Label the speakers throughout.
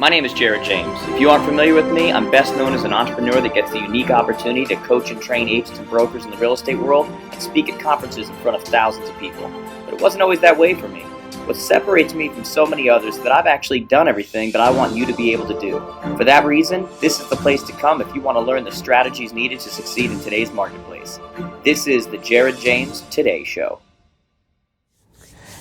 Speaker 1: My name is Jared James. If you aren't familiar with me, I'm best known as an entrepreneur that gets the unique opportunity to coach and train agents and brokers in the real estate world and speak at conferences in front of thousands of people. But it wasn't always that way for me. What separates me from so many others is that I've actually done everything that I want you to be able to do. For that reason, this is the place to come if you want to learn the strategies needed to succeed in today's marketplace. This is the Jared James Today Show.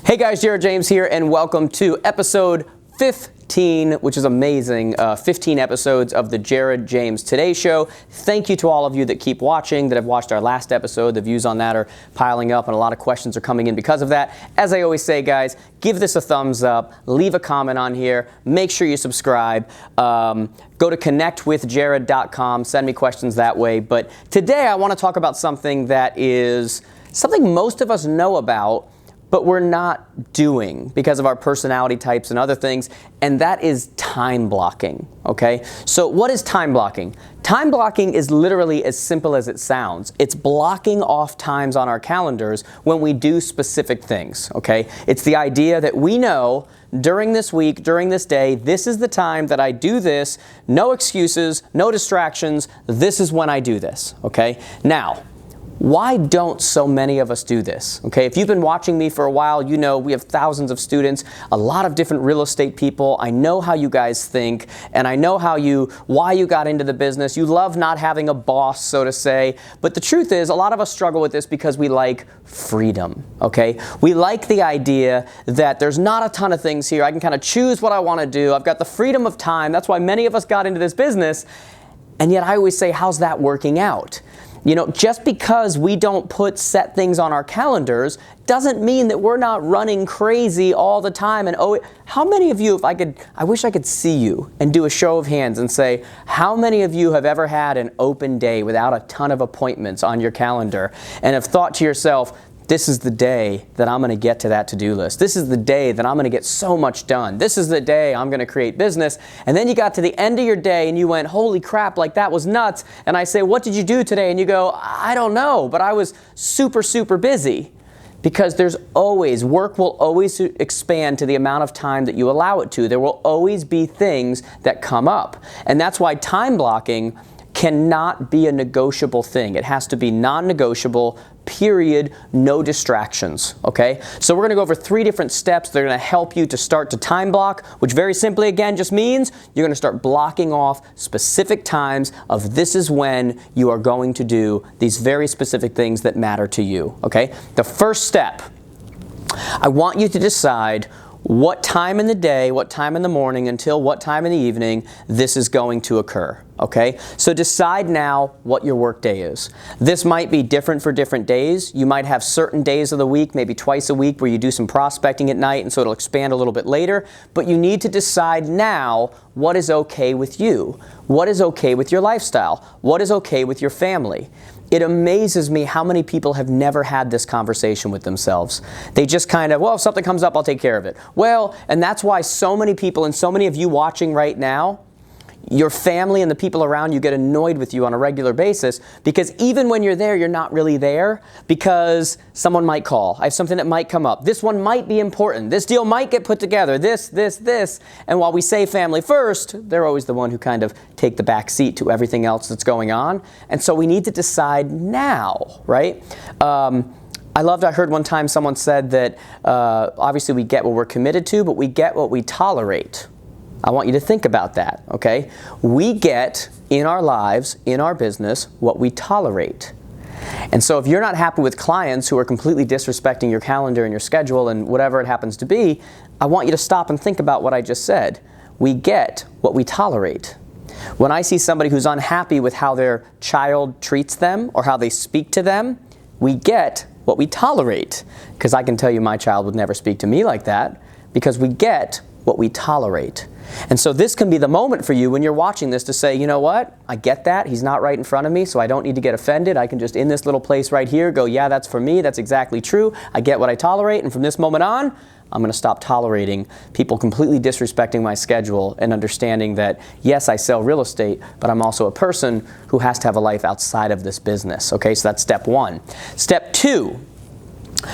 Speaker 2: Hey guys, Jared James here, and welcome to episode 15, which is amazing. 15 episodes of the Jared James Today Show. Thank you to all of you that keep watching, that have watched our last episode. The views on that are piling up, and a lot of questions are coming in because of that. As I always say, guys, give this a thumbs up, leave a comment on here, make sure you subscribe. Go to connectwithjared.com, send me questions that way. But today I want to talk about something that is something most of us know about, but we're not doing because of our personality types and other things, and that is time blocking, okay? So what is time blocking? Time blocking is literally as simple as it sounds. It's blocking off times on our calendars when we do specific things, okay? It's the idea that we know during this week, during this day, this is the time that I do this, no excuses, no distractions, this is when I do this, okay? Now, why don't so many of us do this? Okay, if you've been watching me for a while, you know we have thousands of students, a lot of different real estate people. I know how you guys think, and I know why you got into the business. You love not having a boss, so to say. But the truth is, a lot of us struggle with this because we like freedom, okay? We like the idea that there's not a ton of things here. I can kind of choose what I want to do. I've got the freedom of time. That's why many of us got into this business. And yet I always say, how's that working out? You know, just because we don't put set things on our calendars doesn't mean that we're not running crazy all the time. And how many of you, I wish I could see you and do a show of hands and say, how many of you have ever had an open day without a ton of appointments on your calendar and have thought to yourself, this is the day that I'm going to get to that to-do list. This is the day that I'm going to get so much done. This is the day I'm going to create business. And then you got to the end of your day and you went, holy crap, like that was nuts. And I say, what did you do today? And you go, I don't know, but I was super, super busy. Because work will always expand to the amount of time that you allow it to. There will always be things that come up. And that's why time blocking cannot be a negotiable thing. It has to be non-negotiable, period, no distractions, okay? So we're gonna go over 3 different steps that are gonna help you to start to time block, which very simply, again, just means you're gonna start blocking off specific times of this is when you are going to do these very specific things that matter to you, okay? The first step, I want you to decide what time in the day, what time in the morning, until what time in the evening this is going to occur, okay? So decide now what your work day is. This might be different for different days. You might have certain days of the week, maybe twice a week, where you do some prospecting at night, and so it'll expand a little bit later. But you need to decide now what is okay with you. What is okay with your lifestyle? What is okay with your family? It amazes me how many people have never had this conversation with themselves. They just kind of, well, if something comes up, I'll take care of it. Well, and that's why so many people, and so many of you watching right now, your family and the people around you get annoyed with you on a regular basis, because even when you're there, you're not really there, because someone might call. I have something that might come up. This one might be important. This deal might get put together. This. And while we say family first, they're always the one who kind of take the back seat to everything else that's going on. And so we need to decide now, right? I heard one time someone said that obviously we get what we're committed to, but we get what we tolerate. I want you to think about that, okay? We get in our lives, in our business, what we tolerate. And so if you're not happy with clients who are completely disrespecting your calendar and your schedule and whatever it happens to be, I want you to stop and think about what I just said. We get what we tolerate. When I see somebody who's unhappy with how their child treats them or how they speak to them, we get what we tolerate. Because I can tell you my child would never speak to me like that, because we get what we tolerate. And so this can be the moment for you when you're watching this to say, you know what? I get that. He's not right in front of me, so I don't need to get offended. I can just, in this little place right here, go, yeah, that's for me. That's exactly true. I get what I tolerate. And from this moment on, I'm going to stop tolerating people completely disrespecting my schedule and understanding that, yes, I sell real estate, but I'm also a person who has to have a life outside of this business. Okay, so that's step 1. Step 2,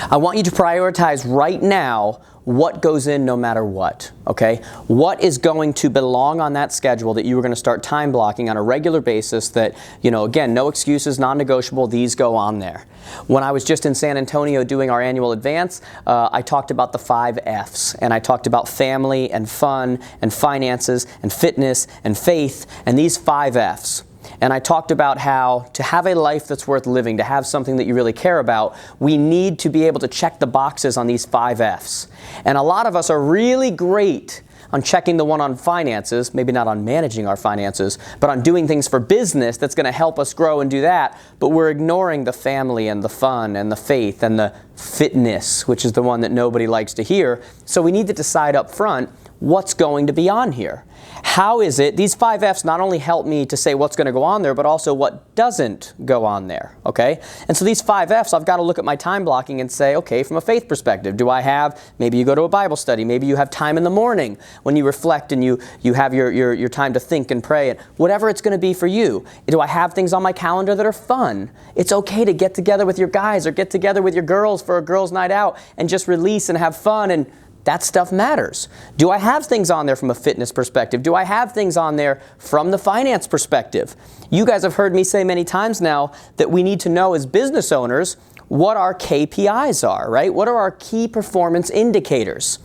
Speaker 2: I want you to prioritize right now what goes in no matter what, okay? What is going to belong on that schedule that you were going to start time blocking on a regular basis that, again, no excuses, non-negotiable, these go on there. When I was just in San Antonio doing our annual advance, I talked about the 5 F's, and I talked about family and fun and finances and fitness and faith and these 5 F's. And I talked about how to have a life that's worth living, to have something that you really care about, we need to be able to check the boxes on these 5 F's. And a lot of us are really great on checking the one on finances, maybe not on managing our finances, but on doing things for business that's going to help us grow and do that. But we're ignoring the family and the fun and the faith and the fitness, which is the one that nobody likes to hear. So we need to decide up front what's going to be on here. How is it, these 5 F's not only help me to say what's going to go on there, but also what doesn't go on there, okay? And so these 5 F's, I've got to look at my time blocking and say, okay, from a faith perspective, do I have, maybe you go to a Bible study, maybe you have time in the morning when you reflect and you have your time to think and pray, and whatever it's going to be for you. Do I have things on my calendar that are fun? It's okay to get together with your guys or get together with your girls for a girls' night out and just release and have fun, and that stuff matters. Do I have things on there from a fitness perspective? Do I have things on there from the finance perspective? You guys have heard me say many times now that we need to know as business owners what our KPIs are, right? What are our key performance indicators?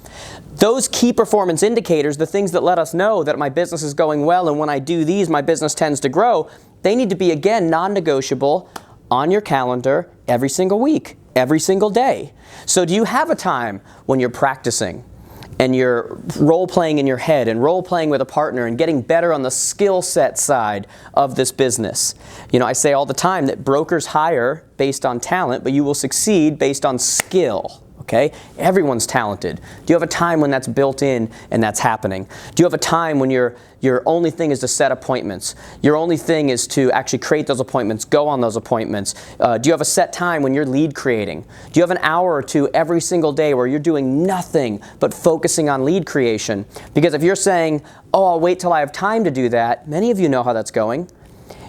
Speaker 2: Those key performance indicators, the things that let us know that my business is going well and when I do these, my business tends to grow, they need to be, again, non-negotiable on your calendar every single week, every single day. So do you have a time when you're practicing and you're role-playing in your head and role-playing with a partner and getting better on the skill set side of this business? I say all the time that brokers hire based on talent, but you will succeed based on skill. Okay? Everyone's talented. Do you have a time when that's built in and that's happening? Do you have a time when your only thing is to set appointments? Your only thing is to actually create those appointments, go on those appointments. Do you have a set time when you're lead creating? Do you have an hour or two every single day where you're doing nothing but focusing on lead creation? Because if you're saying, oh, I'll wait till I have time to do that, many of you know how that's going.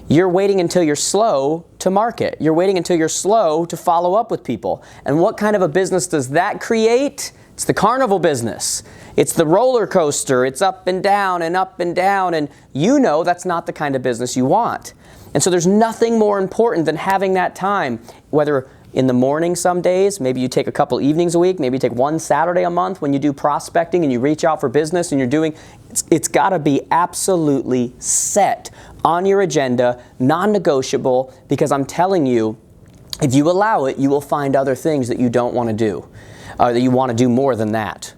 Speaker 2: You're waiting until you're slow to market. You're waiting until you're slow to follow up with people. And what kind of a business does that create? It's the carnival business. It's the roller coaster. It's up and down and up and down. And you know that's not the kind of business you want. And so there's nothing more important than having that time, whether in the morning some days, maybe you take a couple evenings a week, maybe you take one Saturday a month when you do prospecting and you reach out for business and you're doing, it's got to be absolutely set on your agenda, non-negotiable, because I'm telling you, if you allow it, you will find other things that you don't want to do, that you want to do more than that.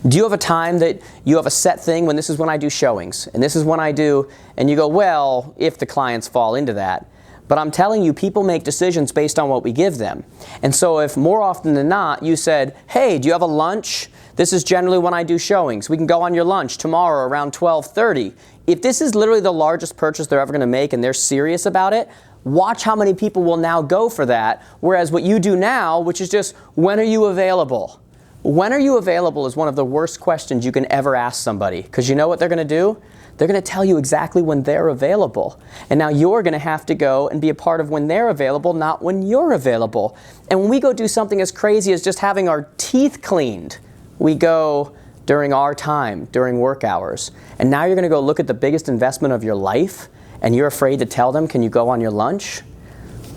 Speaker 2: Do you have a time that you have a set thing when this is when I do showings, and this is when I do, and you go, well, if the clients fall into that. But I'm telling you, people make decisions based on what we give them. And so if more often than not you said, hey, do you have a lunch? This is generally when I do showings. We can go on your lunch tomorrow around 12:30. If this is literally the largest purchase they're ever going to make and they're serious about it, watch how many people will now go for that. Whereas what you do now, which is just, when are you available? When are you available is one of the worst questions you can ever ask somebody. Because you know what they're going to do? They're going to tell you exactly when they're available. And now you're going to have to go and be a part of when they're available, not when you're available. And when we go do something as crazy as just having our teeth cleaned, we go during our time, during work hours. And now you're going to go look at the biggest investment of your life, and you're afraid to tell them, can you go on your lunch?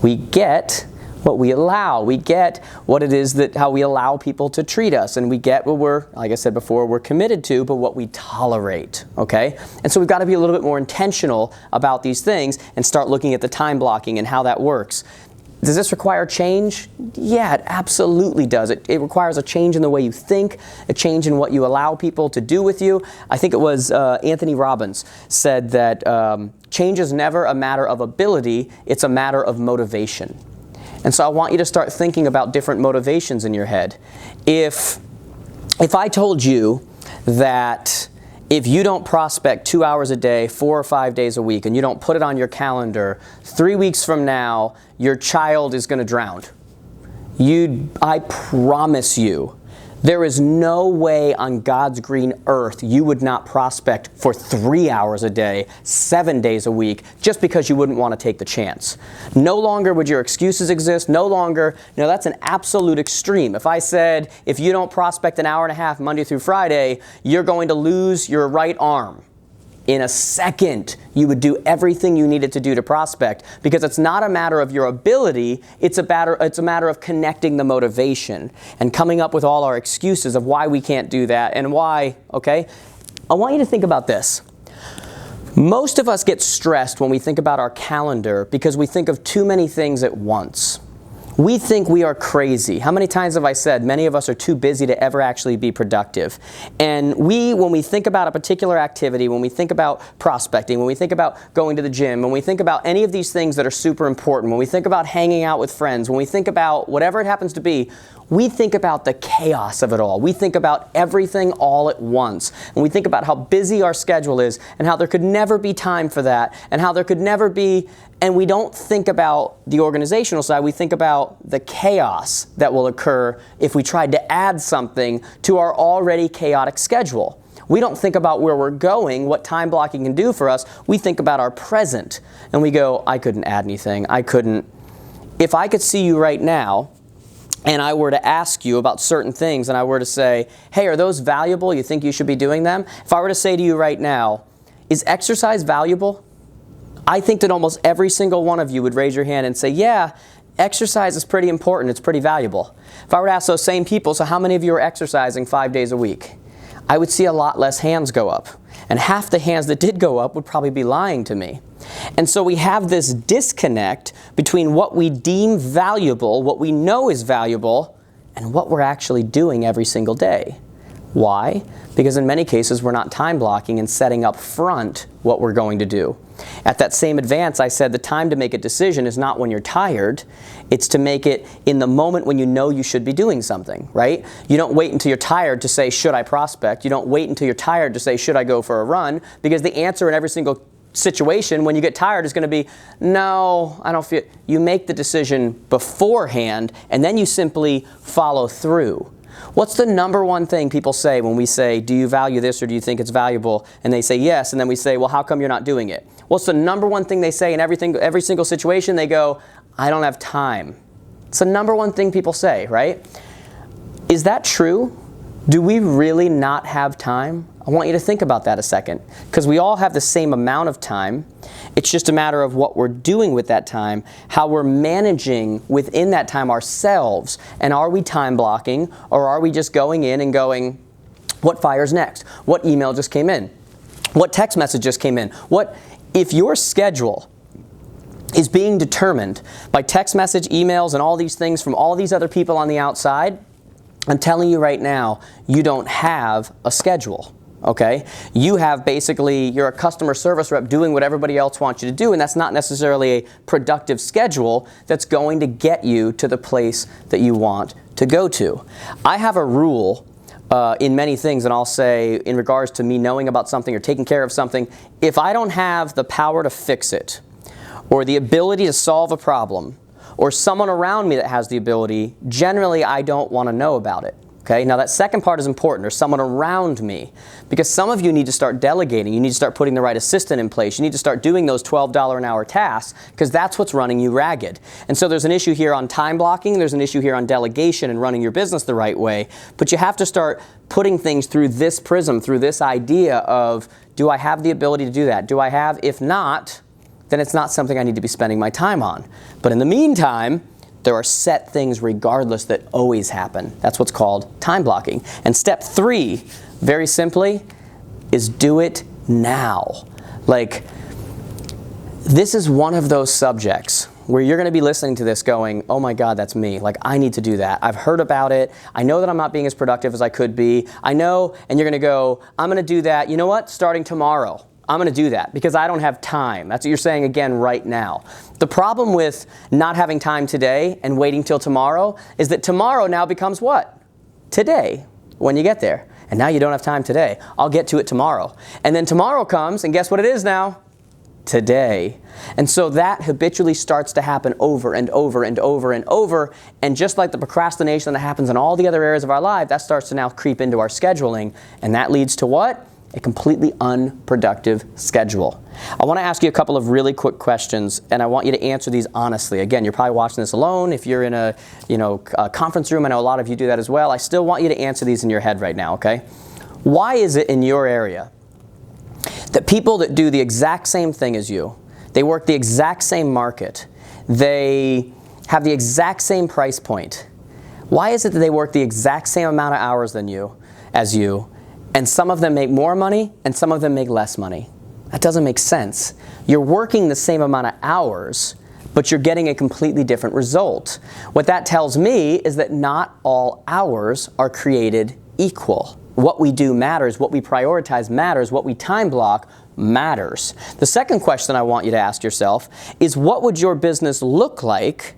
Speaker 2: We get what we allow. We get what it is that how we allow people to treat us, and we get what we're, like I said before, we're committed to, but what we tolerate, okay? And so we've got to be a little bit more intentional about these things and start looking at the time blocking and how that works. Does this require change? Yeah, it absolutely does. It requires a change in the way you think, a change in what you allow people to do with you. I think it was Anthony Robbins said that change is never a matter of ability, it's a matter of motivation. And so I want you to start thinking about different motivations in your head. If I told you that if you don't prospect 2 hours a day, 4 or 5 days a week, and you don't put it on your calendar, 3 weeks from now, your child is going to drown. I promise you There is no way on God's green earth you would not prospect for 3 hours a day, 7 days a week, just because you wouldn't want to take the chance. No longer would your excuses exist. No longer, that's an absolute extreme. If I said, if you don't prospect an hour and a half Monday through Friday, you're going to lose your right arm. In a second, you would do everything you needed to do to prospect, because it's not a matter of your ability, it's a matter of connecting the motivation and coming up with all our excuses of why we can't do that and why, okay? I want you to think about this. Most of us get stressed when we think about our calendar because we think of too many things at once. We think we are crazy. How many times have I said many of us are too busy to ever actually be productive? And when we think about a particular activity, when we think about prospecting, when we think about going to the gym, when we think about any of these things that are super important, when we think about hanging out with friends, when we think about whatever it happens to be, we think about the chaos of it all. We think about everything all at once. And we think about how busy our schedule is and how there could never be time for that and how there could never be, and we don't think about the organizational side. We think about the chaos that will occur if we tried to add something to our already chaotic schedule. We don't think about where we're going, what time blocking can do for us. We think about our present. And we go, I couldn't add anything. I couldn't. If I could see you right now, and I were to ask you about certain things, and I were to say, hey, are those valuable? You think you should be doing them? If I were to say to you right now, is exercise valuable? I think that almost every single one of you would raise your hand and say, yeah, exercise is pretty important. It's pretty valuable. If I were to ask those same people, so how many of you are exercising 5 days a week? I would see a lot less hands go up. And half the hands that did go up would probably be lying to me. And so we have this disconnect between what we deem valuable, what we know is valuable, and what we're actually doing every single day. Why? Because in many cases we're not time blocking and setting up front what we're going to do. At that same advance, I said the time to make a decision is not when you're tired, it's to make it in the moment when you know you should be doing something, right? You don't wait until you're tired to say, should I prospect? You don't wait until you're tired to say, should I go for a run? Because the answer in every single situation when you get tired is going to be, no, I don't feel. You make the decision beforehand and then you simply follow through. What's the number one thing people say when we say, do you value this or do you think it's valuable? And they say yes, and then we say, well, how come you're not doing it? What's the number one thing they say in every single situation? They go, I don't have time. It's the number one thing people say, right? Is that true? Do we really not have time? I want you to think about that a second, because we all have the same amount of time. It's just a matter of what we're doing with that time, how we're managing within that time ourselves, and are we time blocking, or are we just going in and going, what fires next? What email just came in? What text message just came in? If your schedule is being determined by text message, emails, and all these things from all these other people on the outside, I'm telling you right now, you don't have a schedule. Okay? You have you're a customer service rep doing what everybody else wants you to do, and that's not necessarily a productive schedule that's going to get you to the place that you want to go to. I have a rule in many things, and I'll say in regards to me knowing about something or taking care of something, if I don't have the power to fix it, or the ability to solve a problem, or someone around me that has the ability, generally I don't want to know about it. Okay? Now that second part is important. There's someone around me. Because some of you need to start delegating. You need to start putting the right assistant in place. You need to start doing those $12 an hour tasks, because that's what's running you ragged. And so there's an issue here on time blocking. There's an issue here on delegation and running your business the right way. But you have to start putting things through this prism, through this idea of, do I have the ability to do that? Do I have? If not, then it's not something I need to be spending my time on. But in the meantime, there are set things regardless that always happen. That's what's called time blocking. And step 3, very simply, is do it now. This is one of those subjects where you're going to be listening to this going, oh my God, that's me. I need to do that. I've heard about it. I know that I'm not being as productive as I could be. I know, and you're going to go, I'm going to do that. You know what? Starting tomorrow. I'm going to do that because I don't have time. That's what you're saying again right now. The problem with not having time today and waiting till tomorrow is that tomorrow now becomes what? Today, when you get there. And now you don't have time today. I'll get to it tomorrow. And then tomorrow comes, and guess what it is now? today. And so that habitually starts to happen over and over and over and over. And just like the procrastination that happens in all the other areas of our life, that starts to now creep into our scheduling. And that leads to what? A completely unproductive schedule. I want to ask you a couple of really quick questions, and I want you to answer these honestly. Again, you're probably watching this alone. If you're in a conference room, I know a lot of you do that as well. I still want you to answer these in your head right now, okay? Why is it in your area that people that do the exact same thing as you, they work the exact same market, they have the exact same price point, why is it that they work the exact same amount of hours as you, and some of them make more money and some of them make less money? That doesn't make sense. You're working the same amount of hours, but you're getting a completely different result. What that tells me is that not all hours are created equal. What we do matters, what we prioritize matters, what we time block matters. The second question I want you to ask yourself is, what would your business look like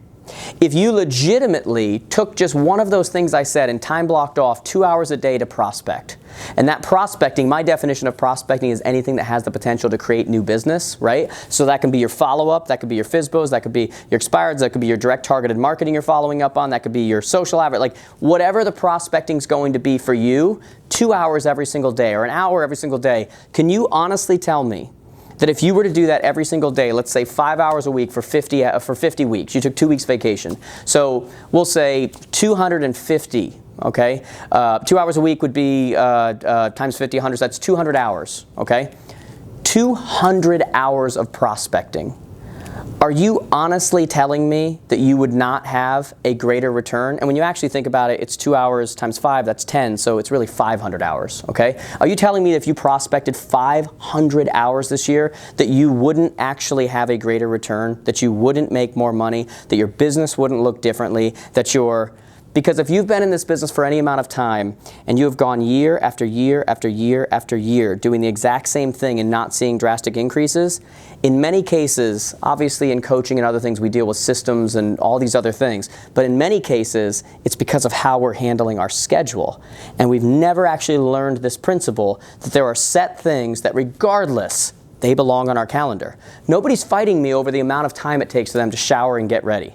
Speaker 2: if you legitimately took just one of those things I said and time blocked off 2 hours a day to prospect? And that prospecting, my definition of prospecting is anything that has the potential to create new business, right? So that can be your follow-up, that could be your FSBOs, that could be your expireds, that could be your direct targeted marketing you're following up on, that could be your social advert, like whatever the prospecting's going to be for you, 2 hours every single day or an hour every single day. Can you honestly tell me that if you were to do that every single day, let's say 5 hours a week for 50 weeks, you took 2 weeks vacation. So we'll say 250, okay? 2 hours a week would be times 50, 100, so that's 200 hours, okay? 200 hours of prospecting. Are you honestly telling me that you would not have a greater return? And when you actually think about it, it's 2 hours times 5, that's 10, so it's really 500 hours, okay? Are you telling me that if you prospected 500 hours this year, that you wouldn't actually have a greater return, that you wouldn't make more money, that your business wouldn't look differently, that because if you've been in this business for any amount of time and you have gone year after year after year after year doing the exact same thing and not seeing drastic increases, in many cases, obviously in coaching and other things we deal with systems and all these other things, but in many cases it's because of how we're handling our schedule. And we've never actually learned this principle that there are set things that regardless, they belong on our calendar. Nobody's fighting me over the amount of time it takes for them to shower and get ready.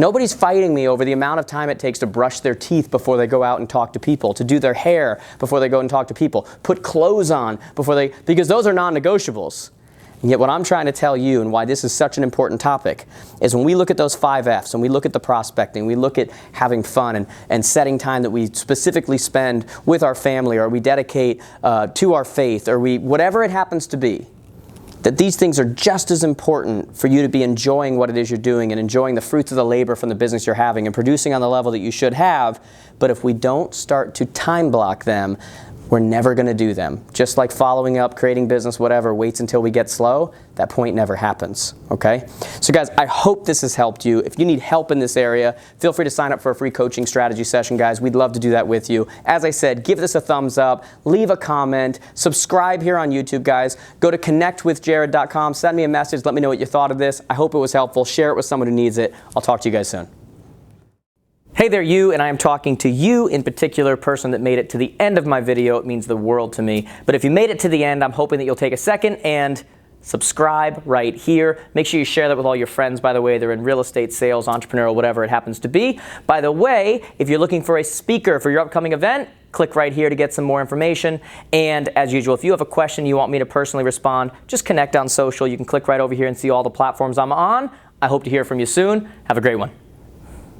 Speaker 2: Nobody's fighting me over the amount of time it takes to brush their teeth before they go out and talk to people, to do their hair before they go and talk to people, put clothes on because those are non-negotiables. And yet what I'm trying to tell you, and why this is such an important topic, is when we look at those 5 F's and we look at the prospecting, we look at having fun and setting time that we specifically spend with our family, or we dedicate to our faith, or whatever it happens to be, that these things are just as important for you to be enjoying what it is you're doing and enjoying the fruits of the labor from the business you're having and producing on the level that you should have. But if we don't start to time block them, we're never going to do them. Just like following up, creating business, whatever, waits until we get slow, that point never happens, okay? So guys, I hope this has helped you. If you need help in this area, feel free to sign up for a free coaching strategy session, guys. We'd love to do that with you. As I said, give this a thumbs up, leave a comment, subscribe here on YouTube, guys. Go to connectwithjared.com, send me a message, let me know what you thought of this. I hope it was helpful. Share it with someone who needs it. I'll talk to you guys soon. Hey there, you, and I am talking to you in particular, person that made it to the end of my video. It means the world to me. But if you made it to the end, I'm hoping that you'll take a second and subscribe right here. Make sure you share that with all your friends, by the way. They're in real estate, sales, entrepreneurial, whatever it happens to be. By the way, if you're looking for a speaker for your upcoming event, click right here to get some more information. And as usual, if you have a question you want me to personally respond, just connect on social. You can click right over here and see all the platforms I'm on. I hope to hear from you soon. Have a great one.